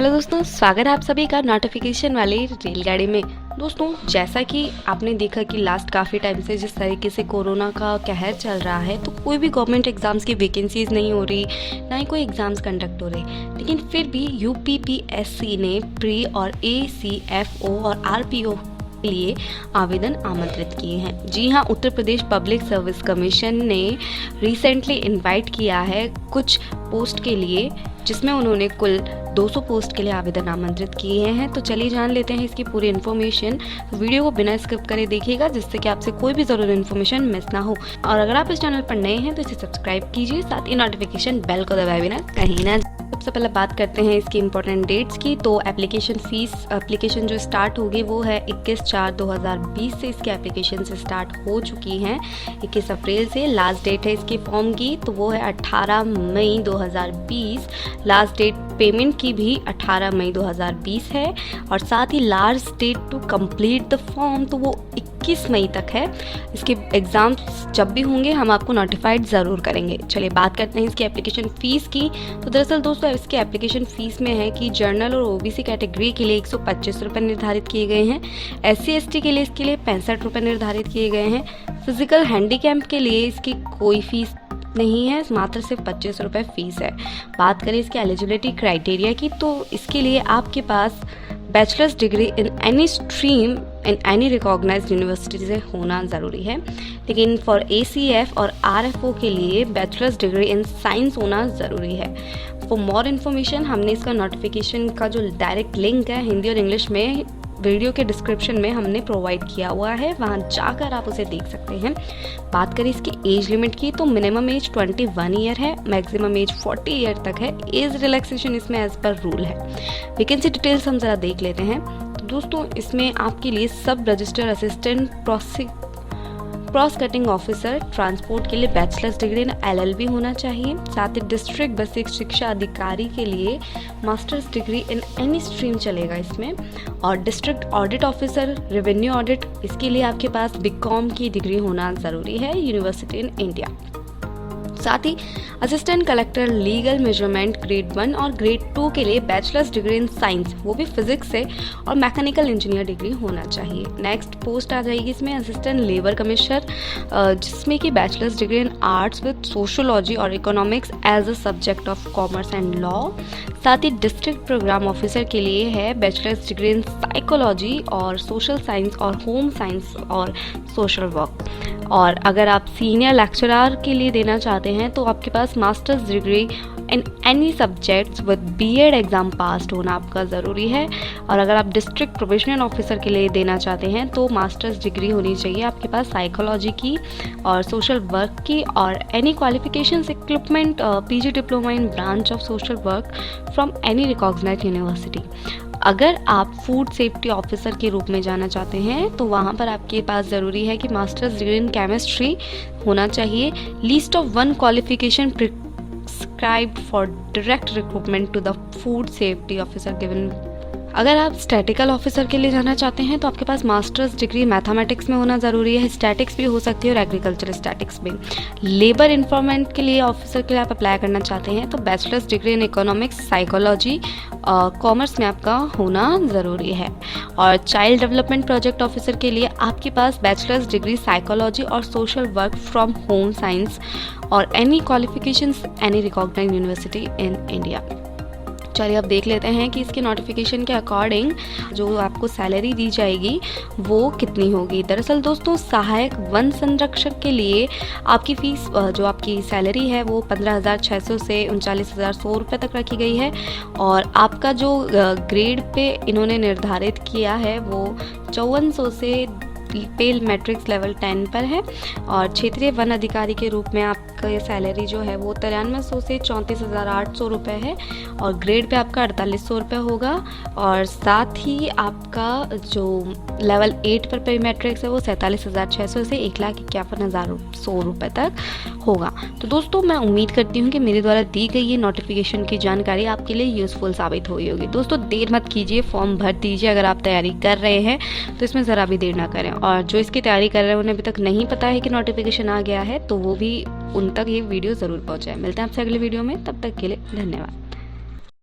Hello दोस्तों, स्वागत है आप सभी का नोटिफिकेशन वाली रेलगाड़ी में। दोस्तों, जैसा कि आपने देखा कि लास्ट काफ़ी टाइम से जिस तरीके से कोरोना का कहर चल रहा है, तो कोई भी गवर्नमेंट एग्ज़ाम्स की वैकेंसीज नहीं हो रही, ना ही कोई एग्ज़ाम्स कंडक्ट हो रहे। लेकिन फिर भी यूपीपीएससी ने प्री और एसीएफओ और आरपीओ के लिए आवेदन आमंत्रित किए हैं। जी हाँ, Uttar Pradesh public service commission ने रिसेंटली इनवाइट किया है कुछ पोस्ट के लिए, जिसमें उन्होंने कुल 200 पोस्ट के लिए आवेदन आमंत्रित किए हैं। तो चलिए जान लेते हैं इसकी पूरी इन्फॉर्मेशन। वीडियो को बिना स्किप करे देखिएगा, जिससे कि आपसे कोई भी ज़रूरी इन्फॉर्मेशन मिस ना हो। और अगर आप इस चैनल पर नए हैं तो इसे सब्सक्राइब कीजिए, साथ ही नोटिफिकेशन बेल को दबाए बिना कहीं ना। सबसे पहले बात करते हैं इसकी इंपॉर्टेंट डेट्स की। तो एप्लीकेशन जो स्टार्ट होगी वो है 21/4/2020 से इसकी एप्लीकेशन से स्टार्ट हो चुकी हैं। 21 अप्रैल से लास्ट डेट है इसकी फॉर्म की, तो वो है 18 मई 2020। लास्ट डेट पेमेंट की भी 18 मई 2020 है, और साथ ही last date to complete the form तो वो 21 मई तक है। इसके एग्ज़ाम्स जब भी होंगे हम आपको नोटिफाइड ज़रूर करेंगे। चलिए बात करते हैं इसकी एप्लीकेशन फ़ीस की। तो दरअसल दोस्तों, इसकी एप्लीकेशन फ़ीस में है कि जनरल और ओबीसी कैटेगरी के लिए 125 रुपये निर्धारित किए गए हैं। SC/ST के लिए इसके लिए 65 रुपये निर्धारित किए गए हैं। फिजिकल हैंडीकैप के लिए इसकी कोई फीस नहीं है, मात्र सिर्फ 25 रुपये फ़ीस है। बात करें इसके एलिजिबिलिटी क्राइटेरिया की, तो इसके लिए आपके पास bachelor's degree in any stream in any recognised university से होना ज़रूरी है। लेकिन फॉर ACF और RFO के लिए बैचलर्स डिग्री इन साइंस होना ज़रूरी है। फॉर मोर इन्फॉर्मेशन हमने इसका नोटिफिकेशन का जो डायरेक्ट लिंक है हिंदी और इंग्लिश में वीडियो के डिस्क्रिप्शन में हमने प्रोवाइड किया हुआ है, वहाँ जाकर आप उसे देख सकते हैं। बात करें इसकी एज लिमिट की, तो मिनिमम एज 21 ईयर है, मैक्सिमम एज 40 ईयर तक है। एज रिलैक्सेशन इसमें एज पर रूल है। वैकेंसी डिटेल्स हम ज़रा देख लेते हैं। तो दोस्तों, इसमें आपके लिए सब register assistant cross cutting officer transport के लिए बैचलर्स डिग्री इन LLB होना चाहिए। साथ ही डिस्ट्रिक्ट बेसिक शिक्षा अधिकारी के लिए masters degree in any stream चलेगा इसमें। और district audit officer revenue audit, इसके लिए आपके पास BCom की डिग्री होना ज़रूरी है, यूनिवर्सिटी इन इंडिया। साथ ही assistant collector legal measurement grade 1 और ग्रेड 2 के लिए बैचलर्स डिग्री इन साइंस, वो भी फिजिक्स से, और मैकेनिकल इंजीनियर डिग्री होना चाहिए। नेक्स्ट पोस्ट आ जाएगी इसमें असिस्टेंट लेबर कमिश्नर, जिसमें कि bachelor's degree in arts with sociology और economics as a subject of commerce and law. साथ ही डिस्ट्रिक्ट प्रोग्राम ऑफिसर के लिए है बैचलर्स डिग्री इन साइकोलॉजी और सोशल साइंस और होम साइंस और सोशल वर्क। और अगर आप सीनियर लेक्चरर के लिए देना चाहते हैं तो आपके पास master's degree in any subjects with BEd exam pass होना आपका ज़रूरी है। और अगर आप डिस्ट्रिक्ट प्रोबेशनर ऑफिसर के लिए देना चाहते हैं तो मास्टर्स डिग्री होनी चाहिए आपके पास साइकोलॉजी की और सोशल वर्क की, और any qualifications equipment PG diploma in branch of social work from any recognised university. अगर आप फूड सेफ्टी ऑफिसर के रूप में जाना चाहते हैं तो वहाँ पर आपके पास ज़रूरी है कि मास्टर्स डिग्री इन केमिस्ट्री होना चाहिए। Least of 1 qualification prescribed for direct recruitment to the food safety officer given. अगर आप स्टैटिकल ऑफिसर के लिए जाना चाहते हैं तो आपके पास मास्टर्स डिग्री मैथमेटिक्स में होना ज़रूरी है, स्टैटिक्स भी हो सकती है और एग्रीकल्चर स्टैटिक्स में। लेबर इन्फॉर्मेंट के लिए ऑफिसर के लिए आप अप्लाई करना चाहते हैं तो bachelors degree in economics psychology commerce में आपका होना ज़रूरी है। और चाइल्ड डेवलपमेंट प्रोजेक्ट ऑफिसर के लिए आपके पास बैचलर्स डिग्री साइकोलॉजी और social work from home science और any qualifications any recognised university in India. चलिए अब देख लेते हैं कि इसके नोटिफिकेशन के अकॉर्डिंग जो आपको सैलरी दी जाएगी वो कितनी होगी। दरअसल दोस्तों, सहायक वन संरक्षक के लिए आपकी फ़ीस जो आपकी सैलरी है वो 15,600 से 39,100 रुपये तक रखी गई है। और आपका जो ग्रेड पे इन्होंने निर्धारित किया है वो 5400 से पेल मैट्रिक्स लेवल 10 पर है। और क्षेत्रीय वन अधिकारी के रूप में आपका सैलरी जो है वो 9300 से 34,800 रुपये है, और ग्रेड पे आपका 4800 रुपये होगा। और साथ ही आपका जो लेवल 8 पर पे मैट्रिक्स है वो 47,600 से 1,51,100 रुपये तक होगा। तो दोस्तों, मैं उम्मीद करती हूँ कि मेरे द्वारा दी गई ये नोटिफिकेशन की जानकारी आपके लिए यूज़फुल साबित हुई होगी। दोस्तों, देर मत कीजिए, फॉर्म भर दीजिए। अगर आप तैयारी कर रहे हैं तो इसमें ज़रा भी देर ना करें, और जो इसकी तैयारी कर रहे हैं उन्हें अभी तक नहीं पता है कि नोटिफिकेशन आ गया है तो वो भी उन तक ये वीडियो ज़रूर पहुँचाए। मिलते हैं आपसे अगले वीडियो में, तब तक के लिए धन्यवाद।